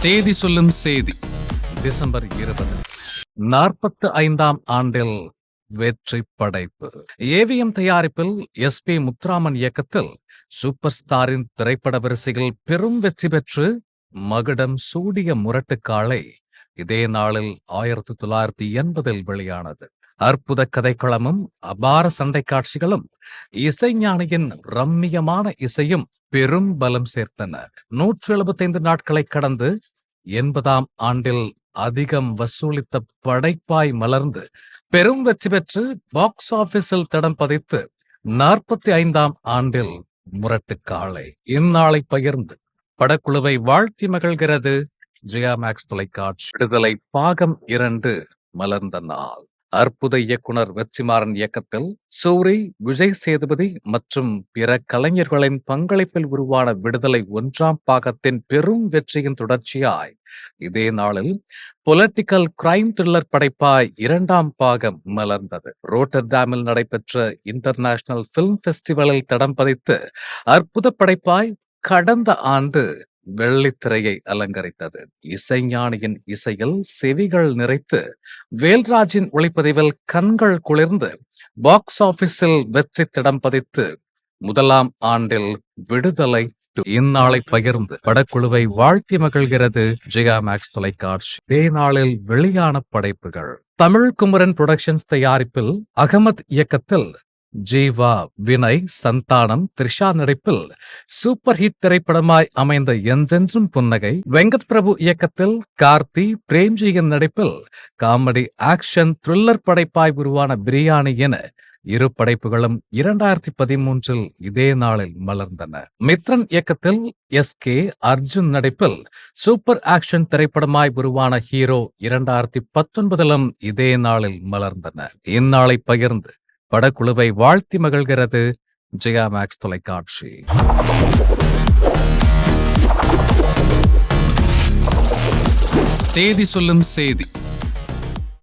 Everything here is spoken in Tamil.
தேதி சொல்லும் செய்தி டிசம்பர் 20. 45ஆம் ஆண்டில் வெற்றி படைப்பு. ஏவிஎம் தயாரிப்பில் SP முத்துராமன் இயக்கத்தில் சூப்பர் ஸ்டாரின் திரைப்பட வரிசையில் பெரும் வெற்றி பெற்று மகுடம் சூடிய முரட்டுக்காளை இதே நாளில் 1980 வெளியானது. அற்புத கதைக்களமும் அபார சண்டை காட்சிகளும் இசைஞானியின் ரம்மியமான இசையும் பெரும் பலம் சேர்த்தன. 175 நாட்களை கடந்து 80ஆம் ஆண்டில் அதிகம் வசூலித்த படைப்பாய் மலர்ந்து பெரும் வெற்றி பெற்று பாக்ஸ் ஆபீஸில் தடம் பதித்து 45ஆம் ஆண்டில் முரட்டுக்காளை இந்நாளை பகிர்ந்து படக்குழுவை வாழ்த்தி மகிழ்கிறது ஜெயா மேக்ஸ் தொலைக்காட்சி. விடுதலை பாகம் 2 மலர்ந்த நாள். அற்புத இயக்குனர் வெற்றிமாறன் இயக்கத்தில் சூரி, விஜய் சேதுபதி மற்றும் பிற கலைஞர்களின் பங்களிப்பில் உருவான விடுதலை 1ஆம் பாகத்தின் பெரும் வெற்றியின் தொடர்ச்சியாய் இதே நாளில் பொலிட்டிக்கல் கிரைம் த்ரில்லர் படைப்பாய் 2ஆம் பாகம் மலர்ந்தது. ரோட்டர்டாமில் நடைபெற்ற இன்டர்நேஷனல் பிலிம் பெஸ்டிவலில் தடம் பதித்து அற்புத படைப்பாய் கடந்த ஆண்டு வெள்ளித்திரையை அலங்கரித்தது. இசைஞானியின் இசையில் செவிகள் நிறைத்து வேல்ராஜின் ஒளிப்பதிவில் கண்கள் குளிர்ந்து பாக்ஸ் ஆபீஸில் வெற்றி தடம் பதித்து 1ஆம் ஆண்டில் விடுதலை இந்நாளை பகிர்ந்து படக்குழுவை வாழ்த்தி மகிழ்கிறது ஜெயா மேக்ஸ் தொலைக்காட்சி. இதே நாளில் வெளியான படைப்புகள். தமிழ் குமரன் புரொடக்ஷன்ஸ் தயாரிப்பில் அகமத் இயக்கத்தில் ஜீவா, வினய், சந்தானம், த்ரிஷா நடிப்பில் சூப்பர் ஹிட் திரைப்படமாய் அமைந்த என்றென்றும் புன்னகை, வெங்கட் பிரபு இயக்கத்தில் கார்த்தி, பிரேம்ஜியின் நடிப்பில் காமெடி ஆக்ஷன் த்ரில்லர் படைப்பாய் உருவான பிரியாணி என இரு படைப்புகளும் 2013 இதே நாளில் மலர்ந்தன. மித்ரன் இயக்கத்தில் SK அர்ஜுன் நடிப்பில் சூப்பர் ஆக்ஷன் திரைப்படமாய் உருவான ஹீரோ 2019 இதே நாளில் மலர்ந்தன. இந்நாளை பகிர்ந்து படக்குழுவை வாழ்த்தி மகிழ்கிறது ஜெயா மேக்ஸ் தொலைக்காட்சி. தேதி சொல்லும் செய்தி